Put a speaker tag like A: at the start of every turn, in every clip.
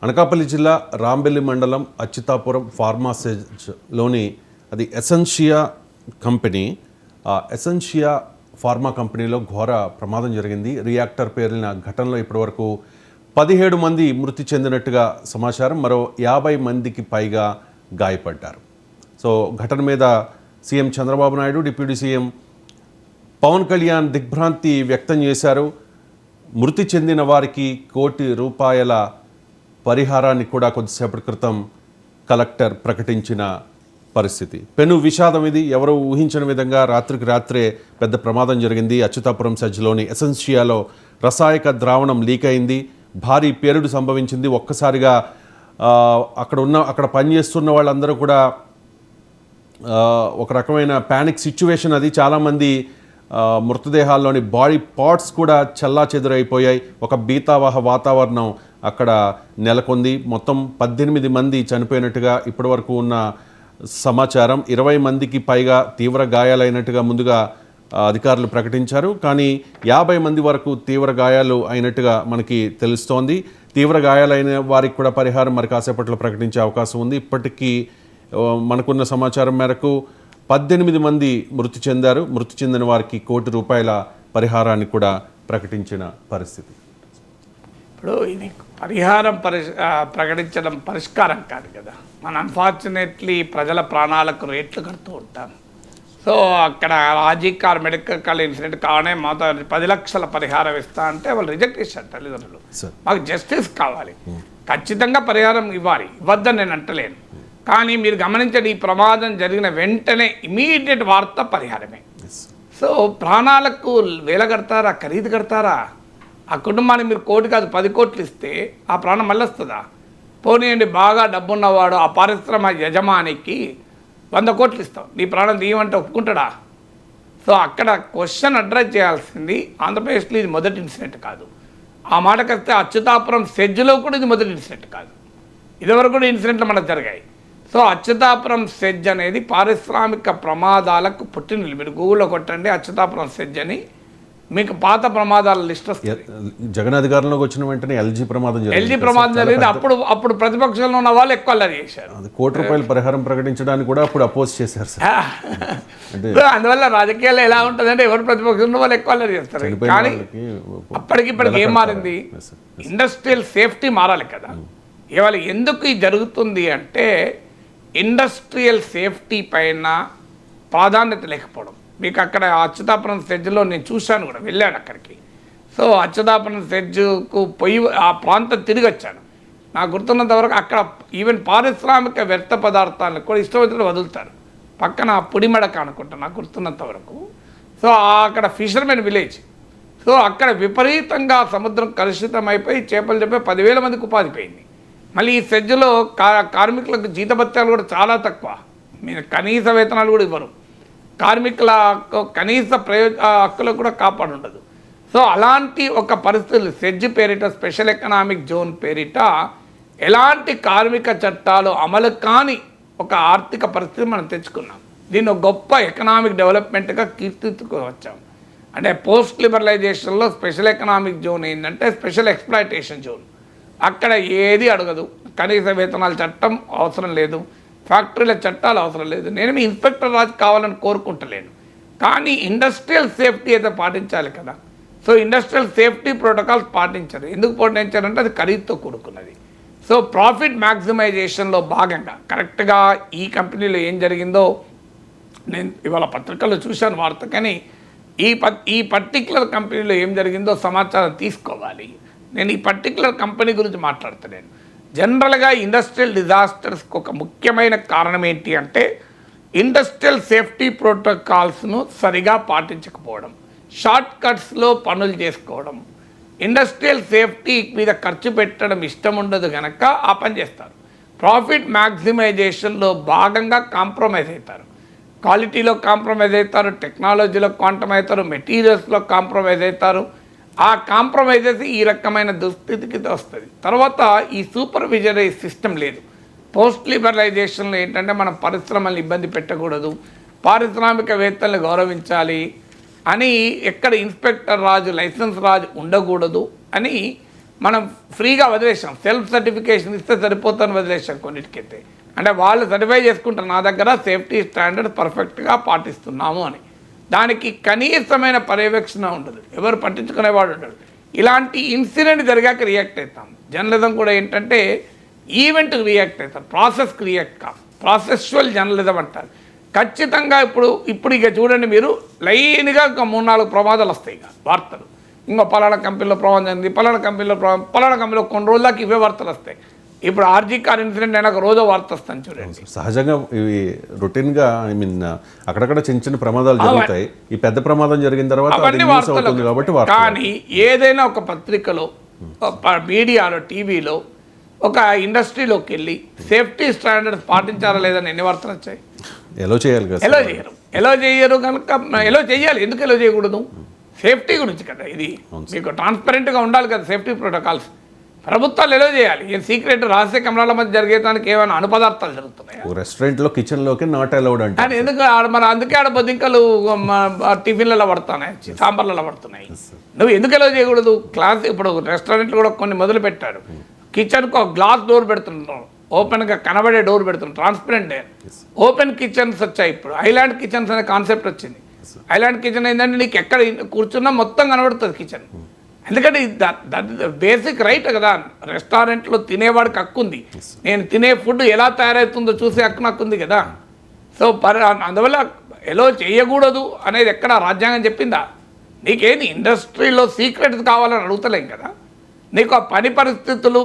A: అనకాపల్లి జిల్లా రాంబెల్లి మండలం అచ్యుతాపురం ఫార్మాసేజ్లోని అది ఎసెన్షియా కంపెనీ. ఆ ఎసెన్షియా ఫార్మా కంపెనీలో ఘోర ప్రమాదం జరిగింది. రియాక్టర్ పేరిన ఘటనలో ఇప్పటివరకు 17 మంది మృతి చెందినట్టుగా సమాచారం. మరో 50 మందికి పైగా గాయపడ్డారు. సో ఘటన మీద CM Chandrababu Naidu, deputy CM Pawan Kalyan దిగ్భ్రాంతి వ్యక్తం చేశారు. మృతి చెందిన వారికి ₹1 కోటి పరిహారాన్ని కూడా కొద్దిసేపటి క్రితం కలెక్టర్ ప్రకటించిన పరిస్థితి. పెను విషాదం ఇది. ఎవరు ఊహించని విధంగా రాత్రికి రాత్రే పెద్ద ప్రమాదం జరిగింది. అచ్యుతాపురం సెజ్లోని ఎసెన్షియాలో రసాయక ద్రావణం లీక్ అయింది. భారీ పేలుడు సంభవించింది. ఒక్కసారిగా అక్కడ పనిచేస్తున్న వాళ్ళందరూ కూడా ఒక రకమైన ప్యానిక్ సిచ్యువేషన్ అది. చాలామంది మృతదేహాల్లోని బాడీ పార్ట్స్ కూడా చెల్లాచెదురైపోయాయి. ఒక భీతావహ వాతావరణం అక్కడ నెలకొంది. మొత్తం 18 మంది చనిపోయినట్టుగా ఇప్పటివరకు ఉన్న సమాచారం. 20 మందికి పైగా తీవ్ర గాయాలైనట్టుగా ముందుగా అధికారులు ప్రకటించారు. కానీ 50 మంది వరకు తీవ్ర గాయాలు అయినట్టుగా మనకి తెలుస్తోంది. తీవ్ర గాయాలైన వారికి కూడా పరిహారం మరి కాసేపట్లో ప్రకటించే అవకాశం ఉంది. ఇప్పటికీ మనకున్న సమాచారం మేరకు 18 మంది మృతి చెందారు. మృతి చెందిన వారికి ₹1 కోటి పరిహారాన్ని కూడా ప్రకటించిన పరిస్థితి.
B: ఇప్పుడు ఇది పరిహారం ప్రకటించడం పరిష్కారం కాదు కదా. మనం అన్ఫార్చునేట్లీ ప్రజల ప్రాణాలకు రేట్లు కడుతూ ఉంటాం. సో అక్కడ రాజీవ్ మెడికల్ కాలేజ్ ఇన్సిడెంట్ కావనే మాతో 10 లక్షల పరిహారం ఇస్తా అంటే వాళ్ళు రిజెక్ట్ చేశారు తల్లిదండ్రులు. మాకు జస్టిస్ కావాలి, ఖచ్చితంగా పరిహారం ఇవ్వాలి, ఇవ్వద్దని నేను అంటలేను. కానీ మీరు గమనించండి, ఈ ప్రమాదం జరిగిన వెంటనే ఇమీడియట్ వార్త పరిహారమే. సో ప్రాణాలకు వేల కడతారా, ఖరీదు కడతారా? ఆ కుటుంబానికి మీరు 1 కోటి కాదు 10 కోట్లు ఇస్తే ఆ ప్రాణం మళ్ళీ వస్తుందా? పోనీయండి, బాగా డబ్బున్నవాడు ఆ పరిశ్రమ యజమానికి 100 కోట్లు ఇస్తాం, నీ ప్రాణం తీయమంటే ఒప్పుకుంటాడా? సో అక్కడ క్వశ్చన్ అడ్రస్ చేయాల్సింది ఆంధ్రప్రదేశ్లో ఇది మొదటి ఇన్సిడెంట్ కాదు. ఆ మాటకు వస్తే అచ్యుతాపురం సెజ్లో కూడా ఇది మొదటి ఇన్సిడెంట్ కాదు. ఇదివరకు కూడా ఇన్సిడెంట్లు మనకు జరిగాయి. సో అచ్యుతాపురం సెజ్ అనేది పారిశ్రామిక ప్రమాదాలకు పుట్టినలు. మీరు గూగుల్లో కొట్టండి అచ్యుతాపురం సెజ్ అని, మీకు పాత ప్రమాదాల లిస్ట్ వస్తుంది.
A: జగన్ అధికారంలోకి వచ్చిన వెంటనే ఎల్జీ ప్రమాదం
B: జరిగింది. అప్పుడు ప్రతిపక్షంలో ఉన్న వాళ్ళు ఎక్కువ అల్లరి చేశారు.
A: ₹1 కోటి పరిహారం ప్రకటించడానికి కూడా అప్పుడు అపోజ్ చేశారు సార్.
B: అందువల్ల రాజకీయాల్లో ఎలా ఉంటుందంటే ఎవరు ప్రతిపక్షంలో వాళ్ళు ఎక్కువ అల్లరి చేస్తారు. కానీ అప్పటికిప్పటికి ఏం మారింది? ఇండస్ట్రియల్ సేఫ్టీ మారాలి కదా. ఇవాళ ఎందుకు ఇది జరుగుతుంది అంటే ఇండస్ట్రియల్ సేఫ్టీ పైన ప్రాధాన్యత లేకపోవడం. మీకు అక్కడ అచ్యుతాపురం సెజ్లో నేను చూశాను కూడా, వెళ్ళాను అక్కడికి. సో అచ్యుతాపురం సెజ్కు పోయి ఆ ప్రాంతం తిరిగి వచ్చాను. నాకు గుర్తున్నంత వరకు అక్కడ ఈవెన్ పారిశ్రామిక వ్యర్థ పదార్థాలను కూడా ఇష్టం వచ్చినట్టు వదులుతారు. పక్కన పుడిమడక అనుకుంటా నాకు గుర్తున్నంత వరకు. సో అక్కడ ఫిషర్మెన్ విలేజ్. సో అక్కడ విపరీతంగా సముద్రం కలుషితం అయిపోయి చేపలు చెప్పి 10,000 మందికి ఉపాధి పోయింది. మళ్ళీ ఈ సెజ్లో కార్మికులకు జీతభత్యాలు కూడా చాలా తక్కువ, మీరు కనీస వేతనాలు కూడా ఇవ్వరు. కార్మికుల కనీస హక్కులకు కూడా కాపాడుండదు. సో అలాంటి ఒక పరిస్థితులు సెజ్ పేరిట స్పెషల్ ఎకనామిక్ జోన్ పేరిట ఎలాంటి కార్మిక చట్టాలు అమలు కాని ఒక ఆర్థిక పరిస్థితి మనం తెచ్చుకున్నాం. దీన్ని ఒక గొప్ప ఎకనామిక్ డెవలప్మెంట్గా కీర్తించుకోవచ్చాం. అంటే పోస్ట్ లిబరలైజేషన్లో స్పెషల్ ఎకనామిక్ జోన్ ఏంటంటే స్పెషల్ ఎక్స్ప్లాయిటేషన్ జోన్. అక్కడ ఏది అడగదు, కనీస వేతనాల చట్టం అవసరం లేదు, ఫ్యాక్టరీల చట్టాలు అవసరం లేదు. నేను మీ ఇన్స్పెక్టర్ రాజు కావాలని కోరుకుంటలేను, కానీ ఇండస్ట్రియల్ సేఫ్టీ అయితే పాటించాలి కదా. సో ఇండస్ట్రియల్ సేఫ్టీ ప్రోటోకాల్స్ పాటించారు. ఎందుకు పాటించారంటే అది ఖరీదుతో కూడుకున్నది. సో ప్రాఫిట్ మ్యాక్సిమైజేషన్లో భాగంగా కరెక్ట్గా ఈ కంపెనీలో ఏం జరిగిందో నేను ఇవాళ పత్రికల్లో చూశాను వార్త. కానీ ఈ పర్టికులర్ కంపెనీలో ఏం జరిగిందో సమాచారం తీసుకోవాలి. నేను ఈ పర్టికులర్ కంపెనీ గురించి మాట్లాడుతున్నాను. జనరల్గా ఇండస్ట్రియల్ డిజాస్టర్స్కి ఒక ముఖ్యమైన కారణం ఏంటి అంటే ఇండస్ట్రియల్ సేఫ్టీ ప్రోటోకాల్స్ను సరిగా పాటించకపోవడం, షార్ట్ కట్స్లో పనులు చేసుకోవడం. ఇండస్ట్రియల్ సేఫ్టీ మీద ఖర్చు పెట్టడం ఇష్టం ఉండదు కనుక ఆ పని చేస్తారు. ప్రాఫిట్ మ్యాక్సిమైజేషన్లో భాగంగా కాంప్రమైజ్ అవుతారు. క్వాలిటీలో కాంప్రమైజ్ అవుతారు, టెక్నాలజీలో కాంప్రమైజ్ అవుతారు, మెటీరియల్స్లో కాంప్రమైజ్ అవుతారు. ఆ కాంప్రమైజెస్ ఈ రకమైన దుస్థితికి వస్తుంది. తర్వాత ఈ సూపర్విజరీ సిస్టమ్ లేదు. పోస్ట్ లిబరలైజేషన్లో ఏంటంటే మనం పరిశ్రమలను ఇబ్బంది పెట్టకూడదు, పారిశ్రామికవేత్తలను గౌరవించాలి అని, ఎక్కడ ఇన్స్పెక్టర్ రాజు లైసెన్స్ రాజు ఉండకూడదు అని మనం ఫ్రీగా వదిలేసాం, సెల్ఫ్ సర్టిఫికేషన్ ఇస్తే సరిపోతాను వదిలేసాం కొన్నిటికైతే. అంటే వాళ్ళు సర్టిఫై చేసుకుంటారు నా దగ్గర సేఫ్టీ స్టాండర్డ్ పర్ఫెక్ట్గా పాటిస్తున్నాము అని. దానికి కనీసమైన పర్యవేక్షణ ఉండదు, ఎవరు పట్టించుకునేవాడు ఉండడు. ఇలాంటి ఇన్సిడెంట్ జరిగాక రియాక్ట్ అవుతాం. జర్నలిజం కూడా ఏంటంటే ఈవెంట్కి రియాక్ట్ అవుతారు, ప్రాసెస్కి రియాక్ట్ కాదు. ప్రాసెస్చువల్ జర్నలిజం అంటారు. ఖచ్చితంగా ఇప్పుడు ఇక చూడండి మీరు, లైన్గా ఒక 3-4 ప్రమాదాలు వస్తాయి ఇక వార్తలు. ఇంకో పలానా కంపెనీలో ప్రమాదం జరిగింది, పలానా కంపెనీలో కొన్ని రోజులకి ఇవే వార్తలు వస్తాయి. ఇప్పుడు ఆర్జీ కార్ ఇన్సిడెంట్ అయినా ఒక రోజో వార్త వస్తాను చూడండి.
A: సహజంగా ఇవి రొటీన్గా అక్కడక్కడ చిన్న చిన్న ప్రమాదాలు జరుగుతాయి. ఈ పెద్ద ప్రమాదం జరిగిన తర్వాత
B: అవన్నీ వార్తలు
A: కాబట్టి
B: కానీ ఏదైనా ఒక పత్రికలో, మీడియాలో, టీవీలో, ఒక ఇండస్ట్రీలోకి వెళ్ళి సేఫ్టీ స్టాండర్డ్స్ పాటించారా లేదని ఎన్ని వార్తలు వచ్చాయి?
A: ఎలా చేయాలి కదా,
B: ఎలా చేయరు కనుక ఎలా చేయాలి, ఎందుకు ఎలా చేయకూడదు? సేఫ్టీ గురించి కదా ఇది. మీకు ట్రాన్స్పరెంట్గా ఉండాలి కదా సేఫ్టీ ప్రోటోకాల్స్. ప్రభుత్వాలు ఎలా చేయాలి? ఏం సీక్రెట్ రహస్య కెమెరాల మధ్య జరిగేదానికి ఏమైనా అనుపదార్థాలు జరుగుతున్నాయి?
A: రెస్టారెంట్లో కిచెన్లోకి నాట్ అలౌడ్ అంటే
B: కానీ ఎందుకు మరి అందుకే ఆడ బొద్దింకలు టిఫిన్లలో పడుతున్నాయి, సాంబార్లలో పడుతున్నాయి. నువ్వు ఎందుకు ఎలా చేయకూడదు? క్లాస్ ఇప్పుడు రెస్టారెంట్లు కూడా కొన్ని మొదలు పెట్టారు. కిచెన్కు ఒక గ్లాస్ డోర్ పెడుతున్నాం, ఓపెన్గా కనబడే డోర్ పెడుతున్నాం, ట్రాన్స్పరెంట్ ఓపెన్ కిచెన్స్ వచ్చాయి. ఇప్పుడు ఐలాండ్ కిచెన్స్ అనే కాన్సెప్ట్ వచ్చింది. ఐలాండ్ కిచెన్ ఏంటంటే నీకు ఎక్కడ కూర్చున్నా మొత్తం కనబడుతుంది కిచెన్. ఎందుకంటే బేసిక్ రైట్ కదా, రెస్టారెంట్లో తినేవాడికి హక్కు ఉంది. నేను తినే ఫుడ్ ఎలా తయారవుతుందో చూసే హక్కు నాకు ఉంది కదా. సో అందువల్ల ఎలా చేయకూడదు అనేది ఎక్కడ రాజ్యాంగం చెప్పిందా? నీకేంది ఇండస్ట్రీలో సీక్రెట్స్ కావాలని అడుగుతలేం కదా. నీకు ఆ పని పరిస్థితులు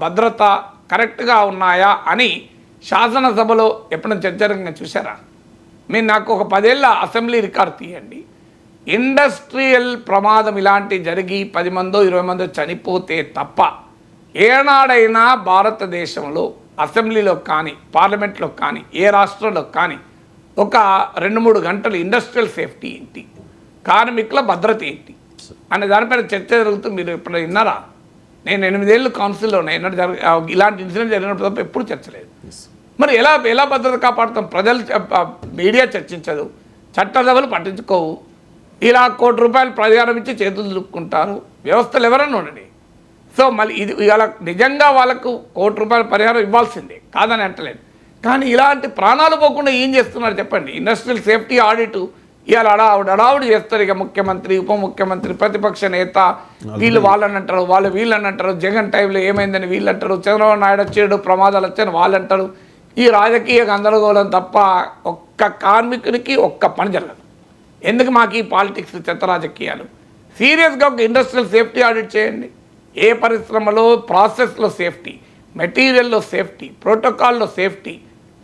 B: భద్రత కరెక్ట్గా ఉన్నాయా అని శాసనసభలో ఎప్పుడైనా చర్చరంగా చూసారా? మీరు నాకు ఒక 10 ఏళ్ళ అసెంబ్లీ రికార్డు తీయండి. ఇండస్ట్రియల్ ప్రమాదం ఇలాంటి జరిగి 10 మందో 20 మందో చనిపోతే తప్ప ఏనాడైనా భారతదేశంలో అసెంబ్లీలో కానీ పార్లమెంట్లో కానీ ఏ రాష్ట్రంలో కానీ ఒక 2-3 గంటలు ఇండస్ట్రియల్ సేఫ్టీ ఏంటి, కార్మికుల భద్రత ఏంటి అనే దానిపైన చర్చ జరుగుతుంది. మీరు ఇప్పుడు విన్నారా? నేను 8 ఏళ్ళు కౌన్సిల్లో ఇలాంటి ఇన్సిడెంట్ జరిగినప్పుడు తప్ప ఎప్పుడు చర్చ లేదు. మరి ఎలా భద్రత కాపాడుతాం? ప్రజలు, మీడియా చర్చించదు, చట్టసభలు పట్టించుకోవు. ఇలా ₹1 కోటి పరిహారం ఇచ్చి చేతులు దులుపుకుంటారు. వ్యవస్థలు ఎవరన్నా ఉండండి. సో మళ్ళీ ఇది ఇవాళ నిజంగా వాళ్ళకు ₹1 కోటి పరిహారం ఇవ్వాల్సిందే, కాదని అంటలేదు. కానీ ఇలాంటి ప్రాణాలు పోకుండా ఏం చేస్తున్నారు చెప్పండి? ఇండస్ట్రియల్ సేఫ్టీ ఆడిట్ ఇవాళ అడావుడు చేస్తారు. ఇక ముఖ్యమంత్రి, ఉప ముఖ్యమంత్రి, ప్రతిపక్ష నేత, వీళ్ళు వాళ్ళని అంటారు, వాళ్ళు వీళ్ళని అంటారు. జగన్ టైంలో ఏమైందని వీళ్ళు అంటారు, చంద్రబాబు నాయుడు వచ్చాడు ప్రమాదాలు వచ్చాయని వాళ్ళు అంటారు. ఈ రాజకీయ గందరగోళం తప్ప ఒక్క కార్మికునికి ఒక్క పని జరగదు. ఎందుకు మాకు ఈ పాలిటిక్స్, చెత్త రాజకీయాలు? సీరియస్గా ఒక ఇండస్ట్రియల్ సేఫ్టీ ఆడిట్ చేయండి. ఏ పరిశ్రమలో ప్రాసెస్లో సేఫ్టీ, మెటీరియల్లో సేఫ్టీ, ప్రోటోకాల్లో సేఫ్టీ.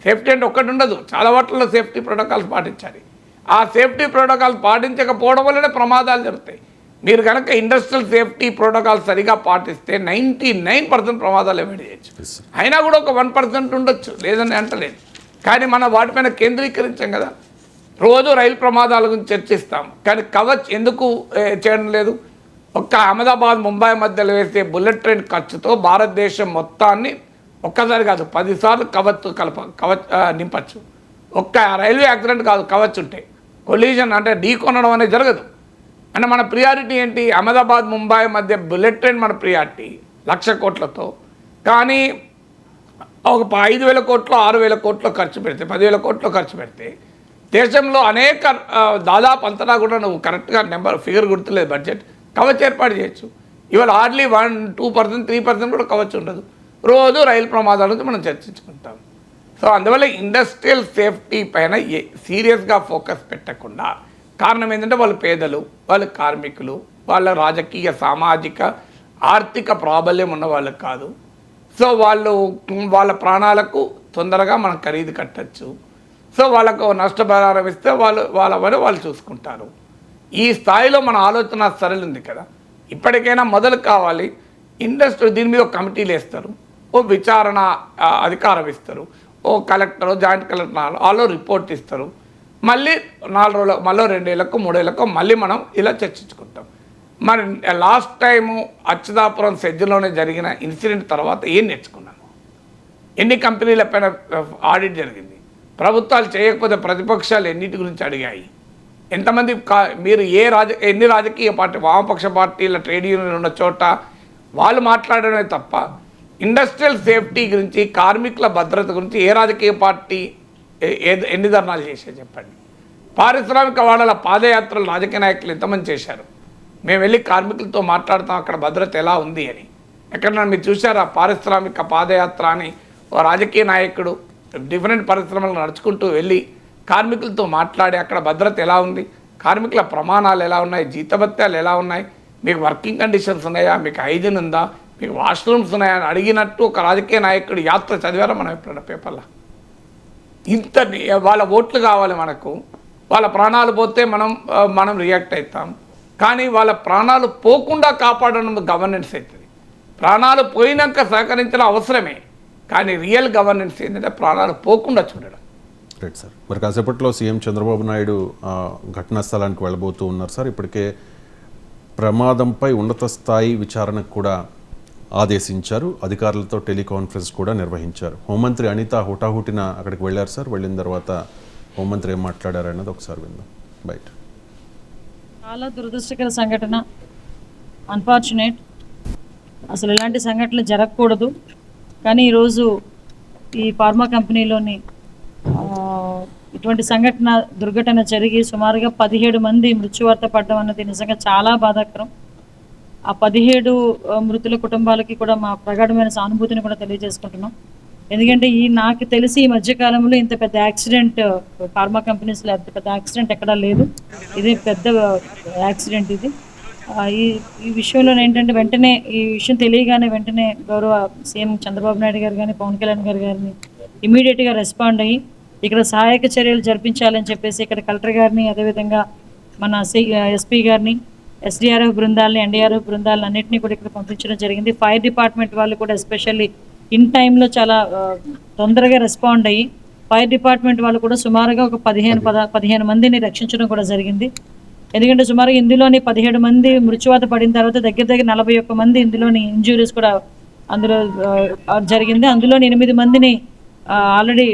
B: సేఫ్టీ అంటే ఒక్కటి ఉండదు, చాలా వాటిల్లో సేఫ్టీ ప్రోటోకాల్స్ పాటించాలి. ఆ సేఫ్టీ ప్రోటోకాల్స్ పాటించకపోవడం వల్లనే ప్రమాదాలు జరుగుతాయి. మీరు కనుక ఇండస్ట్రియల్ సేఫ్టీ ప్రోటోకాల్ సరిగా పాటిస్తే 99% ప్రమాదాలు అవాయిడ్ చేయొచ్చు. అయినా కూడా ఒక 1% ఉండొచ్చు, లేదని అంటలేదు. కానీ మనం వాటిపైన కేంద్రీకరించాం కదా. రోజు రైలు ప్రమాదాల గురించి చర్చిస్తాం, కానీ కవచ్ ఎందుకు చేయడం లేదు? ఒక్క అహ్మదాబాద్ ముంబై మధ్యలో వేసే బుల్లెట్ ట్రైన్ ఖర్చుతో భారతదేశం మొత్తాన్ని ఒక్కసారి కాదు 10 సార్లు కవచ్ నింపచ్చు. ఒక్క రైల్వే యాక్సిడెంట్ కాదు కవచ్ ఉంటే. కొలీజన్ అంటే ఢీ కొనడం అనేది జరగదు. అంటే మన ప్రియారిటీ ఏంటి? అహ్మదాబాద్ ముంబై మధ్య బుల్లెట్ ట్రైన్ మన ప్రియారిటీ 1,00,000 కోట్లతో. కానీ ఒక 5,000 కోట్లు 6,000 కోట్లు ఖర్చు పెడితే, 10,000 కోట్లు ఖర్చు పెడితే దేశంలో అనేక దాదాపు అంతటా కూడా నువ్వు కరెక్ట్గా ఫిగర్ గుర్తులేదు బడ్జెట్ కవచ్ ఏర్పాటు చేయొచ్చు. ఇవాళ హార్డ్లీ 1-2%, 3% కూడా కవచ్ ఉండదు. రోజు రైలు ప్రమాదాల నుంచి మనం చర్చించుకుంటాం. సో అందువల్ల ఇండస్ట్రియల్ సేఫ్టీ పైన సీరియస్గా ఫోకస్ పెట్టకుండా, కారణం ఏంటంటే వాళ్ళు పేదలు, వాళ్ళు కార్మికులు, వాళ్ళ రాజకీయ సామాజిక ఆర్థిక ప్రాబల్యం ఉన్న వాళ్ళు కాదు. సో వాళ్ళ ప్రాణాలకు తొందరగా మనం ఖరీదు కట్టచ్చు. సో వాళ్ళకు నష్టపరిహారం ఇస్తే వాళ్ళ పని వాళ్ళు చూసుకుంటారు. ఈ స్థాయిలో మన ఆలోచన సరళి ఉంది కదా. ఇప్పటికైనా మొదలు కావాలి. ఇండస్ట్రీ దీని మీద ఒక కమిటీలు వేస్తారు, ఓ విచారణ అధికారం ఇస్తారు, ఓ కలెక్టర్, జాయింట్ కలెక్టర్ వాళ్ళు రిపోర్ట్ ఇస్తారు. మళ్ళీ 4 రోజులకు, మళ్ళీ 2 ఏళ్ళకు 3 ఏళ్ళకు మళ్ళీ మనం ఇలా చర్చించుకుంటాం. మరి లాస్ట్ టైము అచ్యుతాపురం సెజ్లోనే జరిగిన ఇన్సిడెంట్ తర్వాత ఏం నేర్చుకున్నాము? ఎన్ని కంపెనీల పైన ఆడిట్ జరిగింది? ప్రభుత్వాలు చేయకపోతే ప్రతిపక్షాలు ఎన్నిటి గురించి అడిగాయి? ఎంతమంది మీరు ఎన్ని రాజకీయ పార్టీ, వామపక్ష పార్టీల ట్రేడ్ యూనియన్ ఉన్న చోట వాళ్ళు మాట్లాడడమే తప్ప ఇండస్ట్రియల్ సేఫ్టీ గురించి, కార్మికుల భద్రత గురించి ఏ రాజకీయ పార్టీ ఎన్ని ధర్నాలు చేశారు చెప్పండి? పారిశ్రామిక వాళ్ళ పాదయాత్రలు రాజకీయ నాయకులు ఎంతమంది చేశారు? మేము వెళ్ళి కార్మికులతో మాట్లాడతాం అక్కడ భద్రత ఎలా ఉంది అని. ఎక్కడన్నా మీరు చూసారా పారిశ్రామిక పాదయాత్ర అని ఓ రాజకీయ నాయకుడు డిఫరెంట్ పరిశ్రమలు నడుచుకుంటూ వెళ్ళి కార్మికులతో మాట్లాడి అక్కడ భద్రత ఎలా ఉంది, కార్మికుల ప్రమాణాలు ఎలా ఉన్నాయి, జీతభత్యాలు ఎలా ఉన్నాయి, మీకు వర్కింగ్ కండిషన్స్ ఉన్నాయా, మీకు హైజీన్ ఉందా, మీకు వాష్రూమ్స్ ఉన్నాయా అని అడిగినట్టు ఒక రాజకీయ నాయకుడు యాత్ర చదివారా మనం ఎప్పుడన్నా పేపర్లో? ఇంత వాళ్ళ ఓట్లు కావాలి మనకు, వాళ్ళ ప్రాణాలు పోతే మనం రియాక్ట్ అవుతాం. కానీ వాళ్ళ ప్రాణాలు పోకుండా కాపాడడం గవర్నెన్స్ అవుతుంది. ప్రాణాలు పోయినాక సహకరించడం అవసరమే, కానీ రియల్ గవర్నెన్స్ ఏంటంటే ప్రాణాలు పోకుండా చూడడం.
A: Right sir. మరి కాసేపట్లో సీఎం చంద్రబాబు నాయుడు ఘటనా స్థలానికి వెళ్ళబోతూ ఉన్నారు సార్. ఇప్పటికే ప్రమాదంపై ఉన్నత స్థాయి విచారణకు కూడా ఆదేశించారు. అధికారులతో టెలికాన్ఫరెన్స్ కూడా నిర్వహించారు. హోంమంత్రి అనిత హుటాహుటిన అక్కడికి వెళ్ళారు సార్. వెళ్ళిన తర్వాత హోంమంత్రి ఏం మాట్లాడారు అన్నది ఒకసారి విందాం. బయట
C: చాలా దురదృష్టకర సంఘటన, అన్ఫార్చునేట్. అసలు ఇలాంటి సంఘటనలు జరగకూడదు. కానీ ఈరోజు ఈ ఫార్మా కంపెనీలోని ఇటువంటి దుర్ఘటన జరిగి సుమారుగా 17 మంది మృత్యువార్త పడడం అన్నది నిజంగా చాలా బాధాకరం. ఆ 17 మృతుల కుటుంబాలకి కూడా మా ప్రగాఢమైన సానుభూతిని కూడా తెలియజేసుకుంటున్నాం. ఎందుకంటే నాకు తెలిసి ఈ మధ్యకాలంలో ఇంత పెద్ద యాక్సిడెంట్ ఫార్మా కంపెనీస్లో అంత పెద్ద యాక్సిడెంట్ ఎక్కడా లేదు. ఇది పెద్ద యాక్సిడెంట్. ఇది ఈ విషయంలో ఏంటంటే వెంటనే ఈ విషయం తెలియగానే వెంటనే గౌరవ సీఎం చంద్రబాబు నాయుడు గారు కానీ పవన్ కళ్యాణ్ గారిని ఇమీడియట్గా రెస్పాండ్ అయ్యి ఇక్కడ సహాయక చర్యలు జరిపించాలని చెప్పేసి ఇక్కడ కలెక్టర్ గారిని, అదేవిధంగా మన ఎస్పీ గారిని, ఎస్డిఆర్ఎఫ్ బృందాలని, ఎన్డీఆర్ఎఫ్ బృందాలను అన్నింటినీ కూడా ఇక్కడ పంపించడం జరిగింది. ఫైర్ డిపార్ట్మెంట్ వాళ్ళు కూడా ఎస్పెషల్లీ ఇన్ టైంలో చాలా తొందరగా రెస్పాండ్ అయ్యి ఫైర్ డిపార్ట్మెంట్ వాళ్ళు కూడా సుమారుగా ఒక 15 మందిని రక్షించడం కూడా జరిగింది. ఎందుకంటే సుమారుగా ఇందులోని 17 మంది మృత్యువాత పడిన తర్వాత దగ్గర 41 మంది ఇందులోని ఇంజ్యూరీస్ కూడా అందులో జరిగింది. అందులోని 8 మందిని ఆల్రెడీ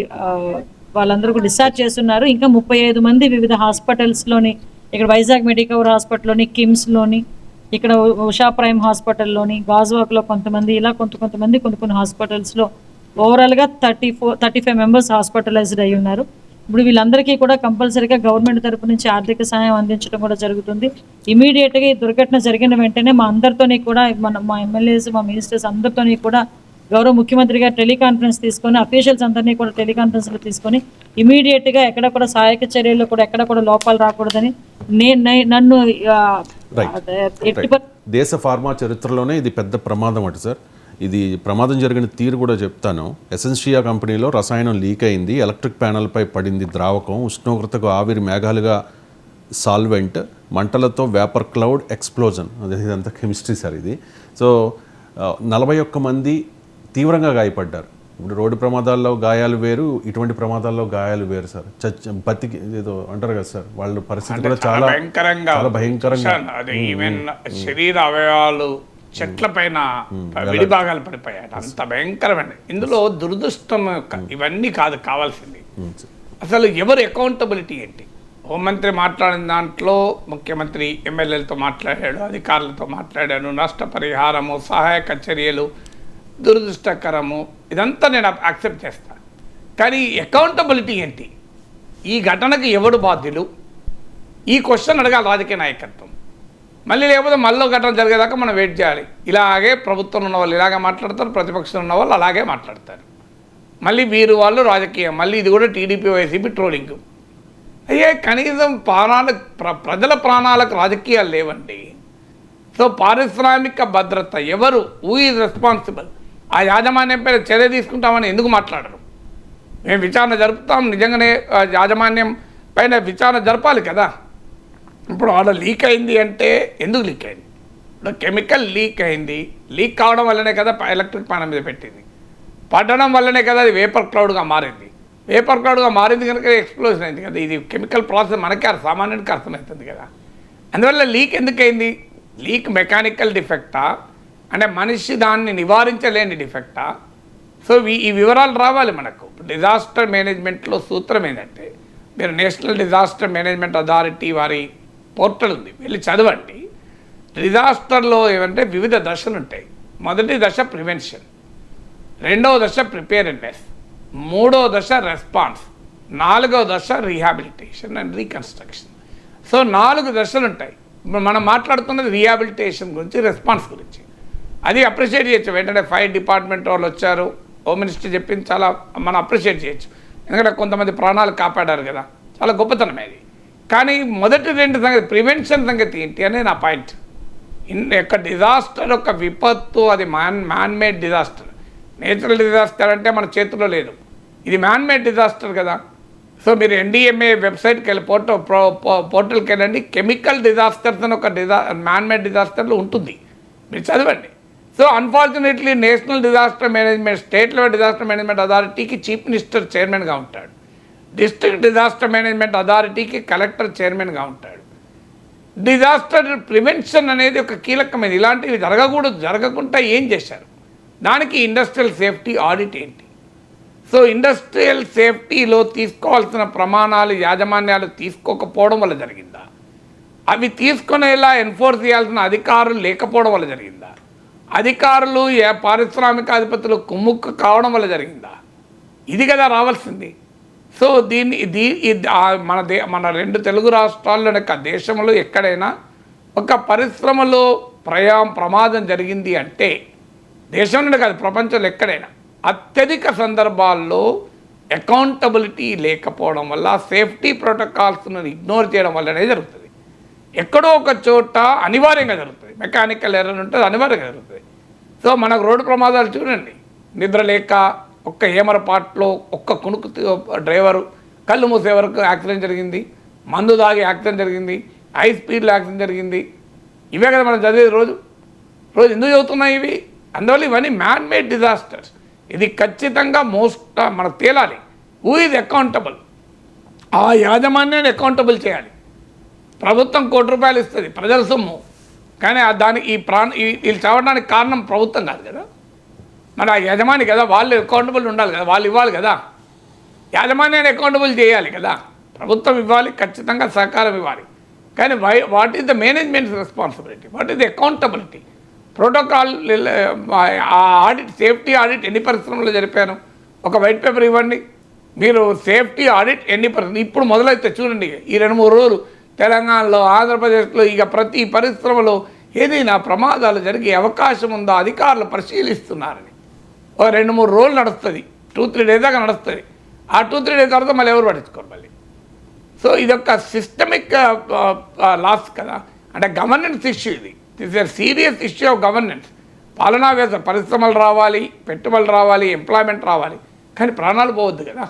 C: వాళ్ళందరూ కూడా డిశ్చార్జ్ చేస్తున్నారు. ఇంకా 35 మంది వివిధ హాస్పిటల్స్లోని, ఇక్కడ వైజాగ్ మెడికవర్ హాస్పిటల్లోని, కిమ్స్లోని, ఇక్కడ ఉషా ప్రైమ్ హాస్పిటల్లోని, గాజువాక్లో కొంతమంది, ఇలా కొంతమంది కొన్ని హాస్పిటల్స్లో ఓవరాల్గా 35 మెంబర్స్ హాస్పిటలైజ్డ్ అయి ఉన్నారు. ఇప్పుడు వీళ్ళందరికీ కూడా కంపల్సరీగా గవర్నమెంట్ తరపు నుంచి ఆర్థిక సహాయం అందించడం కూడా జరుగుతుంది. ఇమీడియట్గా ఈ దుర్ఘటన జరిగిన వెంటనే మా అందరితోని కూడా మా ఎమ్మెల్యేస్, మా మినిస్టర్స్ అందరితోని కూడా గౌరవ ముఖ్యమంత్రి గారు టెలికాన్ఫరెన్స్ తీసుకొని, అఫీషియల్స్ అందరినీ కూడా టెలికాన్ఫరెన్స్లో తీసుకొని ఇమీడియట్గా ఎక్కడ కూడా సహాయక చర్యల్లో కూడా ఎక్కడ కూడా లోపాలు రాకూడదని నన్ను
A: దేశ ఫార్మా చరిత్రలోనే ఇది పెద్ద ప్రమాదం అటు సార్. ఇది ప్రమాదం జరిగిన తీరు కూడా చెప్తాను. ఎసెన్షియా కంపెనీలో రసాయనం లీక్ అయింది, ఎలక్ట్రిక్ ప్యానల్పై పడింది ద్రావకం, ఉష్ణోగ్రతకు ఆవిరి మేఘాలుగా సాల్వెంట్, మంటలతో వేపర్ క్లౌడ్ ఎక్స్ప్లోజన్. ఇదంతా కెమిస్ట్రీ సార్ ఇది. సో 41 మంది తీవ్రంగా గాయపడ్డారు. ఇప్పుడు రోడ్డు ప్రమాదాల్లో గాయాలు వేరు, ఇటువంటి ప్రమాదాల్లో గాయాలు వేరు సార్. బతికి ఏదో అంటారు కదా సార్, వాళ్ళ పరిస్థితి కూడా చాలా భయంకరంగా.
B: ఈవెన్ శరీర అవయవాలు చెట్ల పైన విడి భాగాలు పడిపోయాయి. అంత భయంకరమైన. ఇందులో దురదృష్టం ఇవన్నీ కాదు కావాల్సింది. అసలు ఎవరు అకౌంటబిలిటీ ఏంటి? హోంమంత్రి మాట్లాడిన దాంట్లో ముఖ్యమంత్రి ఎమ్మెల్యేలతో మాట్లాడాడు, అధికారులతో మాట్లాడాడు, నష్టపరిహారము, సహాయక చర్యలు, దురదృష్టకరము, ఇదంతా నేను యాక్సెప్ట్ చేస్తాను. కానీ అకౌంటబిలిటీ ఏంటి? ఈ ఘటనకు ఎవడు బాధ్యులు? ఈ క్వశ్చన్ అడగాలి రాజకీయ నాయకత్వం. మళ్ళీ లేకపోతే మళ్ళీ ఘటన జరిగేదాకా మనం వెయిట్ చేయాలి. ఇలాగే ప్రభుత్వం ఉన్న వాళ్ళు ఇలాగే మాట్లాడతారు, ప్రతిపక్షంలో ఉన్న వాళ్ళు అలాగే మాట్లాడతారు. మళ్ళీ వీరు వాళ్ళు రాజకీయం, మళ్ళీ ఇది కూడా టీడీపీ వైసీపీ ట్రోలింగ్. అయ్యే కనీసం ప్రజల ప్రాణాలకు రాజకీయాలు లేవండి. సో పారిశ్రామిక భద్రత ఎవరు? Who is responsible? ఆ యాజమాన్యం పైన చర్య తీసుకుంటామని ఎందుకు మాట్లాడరు? మేము విచారణ జరుపుతాం, నిజంగానే యాజమాన్యం పైన విచారణ జరపాలి కదా. ఇప్పుడు ఆడ లీక్ అయింది అంటే ఎందుకు లీక్ అయింది? ఇప్పుడు కెమికల్ లీక్ అయింది, లీక్ కావడం వల్లనే కదా ఎలక్ట్రిక్ ప్యానల్ మీద పెట్టింది, పడడం వల్లనే కదా అది వేపర్ క్లౌడ్గా మారింది. వేపర్ క్లౌడ్గా మారింది కనుక ఎక్స్ప్లోజన్ అయింది కదా. ఇది కెమికల్ ప్రాసెస్ మనకే సామాన్యుడికి అర్థమవుతుంది కదా. అందువల్ల లీక్ ఎందుకు అయింది? లీక్ మెకానికల్ డిఫెక్టా, అంటే మనిషి దాన్ని నివారించలేని డిఫెక్టా? సో ఈ వివరాలు రావాలి మనకు. డిజాస్టర్ మేనేజ్మెంట్లో సూత్రం ఏంటంటే, మీరు నేషనల్ డిజాస్టర్ మేనేజ్మెంట్ అథారిటీ వారి పోర్టల్ ఉంది, వెళ్ళి చదవండి. డిజాస్టర్లో ఏమంటే వివిధ దశలు ఉంటాయి. మొదటి దశ ప్రివెన్షన్, రెండవ దశ ప్రిపేర్నెస్, మూడవ దశ రెస్పాన్స్, నాలుగవ దశ రీహాబిలిటేషన్ అండ్ రీకన్స్ట్రక్షన్. సో 4 దశలు ఉంటాయి. ఇప్పుడు మనం మాట్లాడుతున్నది రీహాబిలిటేషన్ గురించి, రెస్పాన్స్ గురించి. అది అప్రిషియేట్ చేయొచ్చు. వెంటనే ఫైర్ డిపార్ట్మెంట్ వాళ్ళు వచ్చారు, హోమ్ మినిస్టర్ చెప్పింది చాలా మనం అప్రిషియేట్ చేయొచ్చు. ఎందుకంటే కొంతమంది ప్రాణాలు కాపాడారు కదా, చాలా గొప్పతనం అది. కానీ మొదటి 2 సంగతి, ప్రివెన్షన్ సంగతి ఏంటి అనే నా పాయింట్. యొక్క డిజాస్టర్, ఒక విపత్తు, అది మ్యాన్మేడ్ డిజాస్టర్. నేచురల్ డిజాస్టర్ అంటే మన చేతిలో లేదు, ఇది మ్యాన్మేడ్ డిజాస్టర్ కదా. సో మీరు NDMA వెబ్సైట్కి వెళ్ళి పోర్టల్కి వెళ్ళండి, కెమికల్ డిజాస్టర్స్ అని ఒక మ్యాన్మేడ్ డిజాస్టర్లో ఉంటుంది, మీరు చదవండి. So unfortunately national disaster management, state level disaster management అథారిటీకి చీఫ్ మినిస్టర్ చైర్మన్గా ఉంటాడు, డిస్ట్రిక్ట్ డిజాస్టర్ మేనేజ్మెంట్ అథారిటీకి కలెక్టర్ చైర్మన్గా ఉంటాడు. డిజాస్టర్ ప్రివెన్షన్ అనేది ఒక కీలకమైనది. ఇలాంటివి జరగకూడదు, జరగకుండా ఏం చేశారు, దానికి ఇండస్ట్రియల్ సేఫ్టీ ఆడిట్ ఏంటి. సో ఇండస్ట్రియల్ సేఫ్టీలో తీసుకోవాల్సిన ప్రమాణాలు యాజమాన్యాలు తీసుకోకపోవడం వల్ల జరిగిందా, అవి తీసుకునేలా ఎన్ఫోర్స్ చేయాల్సిన అధికారులు లేకపోవడం వల్ల జరిగిందా, అధికారులు పారిశ్రామిక అధిపతులు కుమ్ముక్కు కావడం వల్ల జరిగిందా, ఇది కదా రావాల్సింది. సో మన 2 తెలుగు రాష్ట్రాల్లోనే దేశంలో ఎక్కడైనా ఒక పరిశ్రమలో ప్రమాదం జరిగింది అంటే, దేశంలోనే కాదు ప్రపంచంలో ఎక్కడైనా, అత్యధిక సందర్భాల్లో అకౌంటబిలిటీ లేకపోవడం వల్ల, సేఫ్టీ ప్రోటోకాల్స్ను ఇగ్నోర్ చేయడం వల్లనే జరుగుతుంది. ఎక్కడో ఒక చోట అనివార్యంగా జరుగుతుంది, మెకానికల్ ఎర్రర్ ఉంటుంది, అనివార్యంగా జరుగుతుంది. సో మనకు రోడ్డు ప్రమాదాలు చూడండి, నిద్రలేక ఒక్క ఏమరపాట్లో ఒక్క కుణుకు డ్రైవరు కళ్ళు మూసే వరకు యాక్సిడెంట్ జరిగింది, మందు దాగి యాక్సిడెంట్ జరిగింది, హై స్పీడ్లో యాక్సిడెంట్ జరిగింది. ఇవే కదా మనం చదివేది రోజు ఎందుకు చదువుతున్నాయి ఇవి. అందువల్ల ఇవన్నీ మ్యాన్ మేడ్ డిజాస్టర్స్. ఇది ఖచ్చితంగా మనకు తేలాలి. హూ ఈజ్ అకౌంటబుల్, ఆ యాజమాన్యాన్ని అకౌంటబుల్ చేయాలి. ప్రభుత్వం ₹1 ఇస్తుంది, ప్రజల సొమ్ము, కానీ దానికి వీళ్ళు చావడానికి కారణం ప్రభుత్వం కాదు కదా, మరి ఆ యజమాని కదా, వాళ్ళు అకౌంటబుల్ ఉండాలి కదా, వాళ్ళు ఇవ్వాలి కదా, యాజమాన్యాన్ని అకౌంటబుల్ చేయాలి కదా, ప్రభుత్వం ఇవ్వాలి, ఖచ్చితంగా సహకారం ఇవ్వాలి. కానీ what is the management responsibility, what is the accountability, protocol, audit, safety audit ఎన్ని పరిశ్రమలు జరిపాను, ఒక వైట్ పేపర్ ఇవ్వండి. మీరు సేఫ్టీ ఆడిట్ ఎన్ని ఇప్పుడు మొదలైతే చూడండి, ఈ 2-3 రోజులు తెలంగాణలో, ఆంధ్రప్రదేశ్లో ఇక ప్రతి పరిశ్రమలో ఏదైనా ప్రమాదాలు జరిగే అవకాశం ఉందో అధికారులు పరిశీలిస్తున్నారని. ఒక 2-3 రోజులు నడుస్తుంది, 2-3 డేస్ దాకా నడుస్తుంది. ఆ 2-3 డేస్ తర్వాత మళ్ళీ ఎవరు పట్టించుకోరు మళ్ళీ. సో ఇదొక సిస్టమిక్ లాస్ కదా, అంటే గవర్నెన్స్ ఇష్యూ. ఇది సీరియస్ ఇష్యూ ఆఫ్ గవర్నెన్స్. పాలనా వ్యవస్థ, పరిశ్రమలు రావాలి, పెట్టుబడులు రావాలి, ఎంప్లాయ్మెంట్ రావాలి, కానీ ప్రాణాలు పోవద్దు కదా.